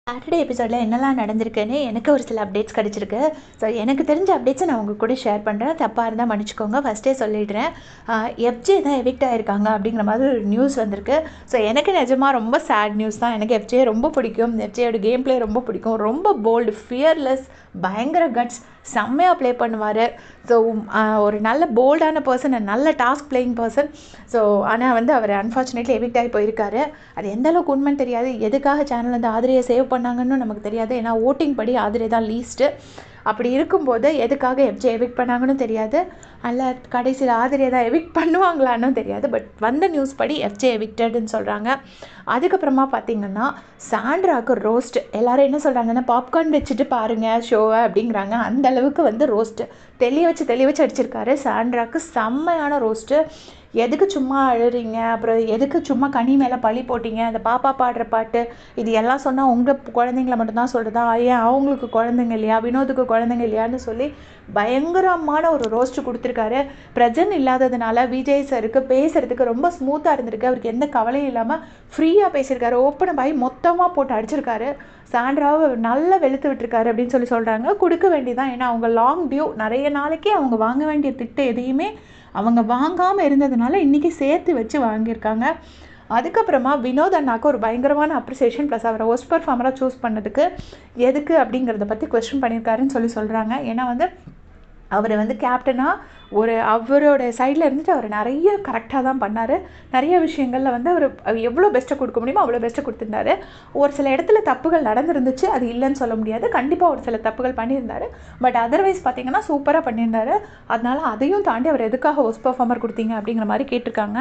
Saturday எபிசோடில் என்னெல்லாம் நடந்திருக்குன்னு எனக்கு ஒரு சில அப்டேட்ஸ் கிடச்சிருக்கு. ஸோ எனக்கு தெரிஞ்ச அப்டேட்ஸை நான் உங்கள் கூட ஷேர் பண்ணுறேன். தப்பாக இருந்தால் மன்னிச்சிக்கோங்க. ஃபஸ்ட்டே சொல்லிடுறேன். எஃப்ஜே தான் எவிக்ட் ஆகிருக்காங்க அப்படிங்கிற மாதிரி ஒரு நியூஸ் வந்திருக்கு. ஸோ எனக்கு நிஜமாக ரொம்ப சேட் நியூஸ் தான். எனக்கு எஃப்ஜே ரொம்ப பிடிக்கும். எஃப்ஜேயோட கேம் பிளே ரொம்ப பிடிக்கும். ரொம்ப போல்டு, ஃபியர்லெஸ், பயங்கர கட்ஸ், செம்மையாக ப்ளே பண்ணுவார். ஸோ ஒரு நல்ல போல்டான பர்சன், நல்ல டாஸ்க் பிளேயிங் பர்சன். ஸோ ஆனால் வந்து அவர் அன்ஃபார்ச்சுனேட்லி எவிக்ட் ஆகி போயிருக்காரு. அது எந்த அளவுக்கு உண்மைன்னு தெரியாது. எதுக்காக சேனல் வந்து ஆதிரையை சேவ் பண்ணாங்கன்னு நமக்கு தெரியாது. ஏன்னா ஓட்டிங் படி ஆதிரை தான் லீஸ்ட்டு. அப்படி இருக்கும்போது எதுக்காக எஃப்ஜே எவிக்ட் பண்ணாங்கன்னு தெரியாது. அல்ல கடைசியில் ஆதிரையை தான் எவிக்ட் பண்ணுவாங்களான்னு தெரியாது. பட் வந்த நியூஸ் படி எஃப்ஜே எவிக்டட்னு சொல்கிறாங்க. அதுக்கப்புறமா பார்த்திங்கன்னா சாண்ட்ராவுக்கு ரோஸ்ட். எல்லோரும் என்ன சொல்கிறாங்கன்னா பாப்கார்ன் வச்சுட்டு பாருங்கள் ஷோவை அப்படிங்கிறாங்க. அந்த அளவுக்கு வந்து ரோஸ்ட்டு தெளிய வச்சு அடிச்சிருக்காரு. சாண்ட்ராவுக்கு செம்மையான ரோஸ்ட்டு. எதுக்கு சும்மா அழுறீங்க, அப்புறம் எதுக்கு சும்மா கனி மேலே பழி போட்டிங்க, அந்த பாப்பா பாடுற பாட்டு இது எல்லாம் சொன்னால் உங்கள் குழந்தைங்கள மட்டும்தான் சொல்கிறதா, ஏன் அவங்களுக்கு குழந்தைங்க இல்லையா, வினோதுக்கு குழந்தைங்க இல்லையான்னு சொல்லி பயங்கரமான ஒரு ரோஸ்ட்டு கொடுத்துருக்காரு. பிரஜன் இல்லாததுனால விஜய் சாருக்கு பேசுகிறதுக்கு ரொம்ப ஸ்மூத்தாக இருந்திருக்கு. அவருக்கு எந்த கவலையும் இல்லாமல் ஃப்ரீயாக பேசியிருக்காரு. ஓப்பன் பாய் மொத்தமாக போட்டு அடிச்சிருக்காரு. சாண்ட்ராவை நல்லா வெளுத்து விட்டுருக்காரு அப்படின்னு சொல்கிறாங்க. கொடுக்க வேண்டியதான். ஏன்னா அவங்க லாங் டியூ நிறைய நாளைக்கு அவங்க வாங்க வேண்டிய திட்டம் எதையுமே அவங்க வாங்காமல் இருந்ததுனால இன்றைக்கி சேர்த்து வச்சு வாங்கியிருக்காங்க. அதுக்கப்புறமா வினோத் அண்ணாவுக்கு ஒரு பயங்கரமான அப்ரிசியேஷன் ப்ளஸ் அவரை ஒஸ்ட் பர்ஃபார்மராக சூஸ் பண்ணதுக்கு எதுக்கு அப்படிங்கிறத பற்றி கொஸ்டின் பண்ணியிருக்காருன்னு சொல்கிறாங்க. ஏன்னா வந்து அவர் வந்து கேப்டனாக அவரோட சைடில் இருந்துட்டு அவர் நிறைய கரெக்டாக தான் பண்ணார். நிறைய விஷயங்களில் வந்து அவர் எவ்வளோ பெஸ்ட்டை கொடுக்க முடியுமோ அவ்வளோ பெஸ்ட்டை கொடுத்துருந்தாரு. ஒரு சில இடத்துல தப்புகள் நடந்துருந்துச்சு, அது இல்லைன்னு சொல்ல முடியாது. கண்டிப்பாக ஒரு சில தப்புகள் பண்ணியிருந்தார். பட் அதர்வைஸ் பார்த்திங்கன்னா சூப்பராக பண்ணியிருந்தார். அதனால் அதையும் தாண்டி அவர் எதுக்காக ஒஸ்ட் பர்ஃபார்மர் கொடுத்தீங்க அப்படிங்கிற மாதிரி கேட்டிருக்காங்க.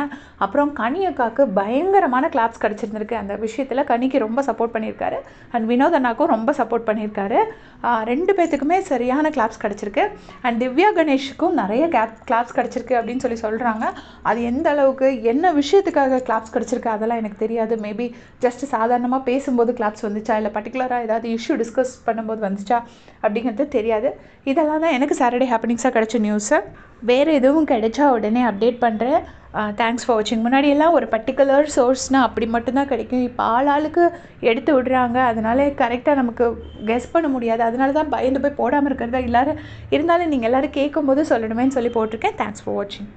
அப்புறம் கனியக்காவுக்கு பயங்கரமான கிளாப்ஸ் கிடச்சிருந்துருக்கு. அந்த விஷயத்தில் கனிக்கு ரொம்ப சப்போர்ட் பண்ணியிருக்காரு. அண்ட் வினோத் அண்ணாக்கும் ரொம்ப சப்போர்ட் பண்ணியிருக்காரு. ரெண்டு பேர்த்துக்குமே சரியான கிளாப்ஸ் கிடச்சிருக்கு. அண்ட் திவ்யா கணேஷுக்கும் நிறைய கிளாப்ஸ் கிடச்சிருக்கு அப்படின்னு சொல்கிறாங்க. அது எந்த அளவுக்கு என்ன விஷயத்துக்காக கிளாப்ஸ் கிடச்சிருக்கு அதெல்லாம் எனக்கு தெரியாது. மேபி ஜஸ்ட் சாதாரணமாக பேசும்போது கிளாப்ஸ் வந்துச்சா, இல்லை பர்டிகுலராக ஏதாவது இஷ்யூ டிஸ்கஸ் பண்ணும்போது வந்துச்சா அப்படிங்கிறது தெரியாது. இதெல்லாம் தான் எனக்கு சாட்டர்டே ஹேப்பனிங்ஸாக கிடச்ச நியூஸு. வேறு எதுவும் கிடைச்சா உடனே அப்டேட் பண்ணுறேன். தேங்க்ஸ் ஃபார் வாட்சிங். முன்னாடியெல்லாம் ஒரு பர்டிகுலர் சோர்ஸ்னால் அப்படி மட்டும்தான் கிடைக்கும். இப்போ ஆளுக்கு எடுத்து விடுறாங்க. அதனால கரெக்டாக நமக்கு கெஸ் பண்ண முடியாது. அதனால தான் பயந்து போய் போடாமல் இருக்கிறதா. எல்லோரும் இருந்தாலும் நீங்கள் எல்லோரும் கேட்கும்போது சொல்லணுமேன்னு சொல்லி போட்டிருக்கேன். தேங்க்ஸ் ஃபார் வாட்சிங்.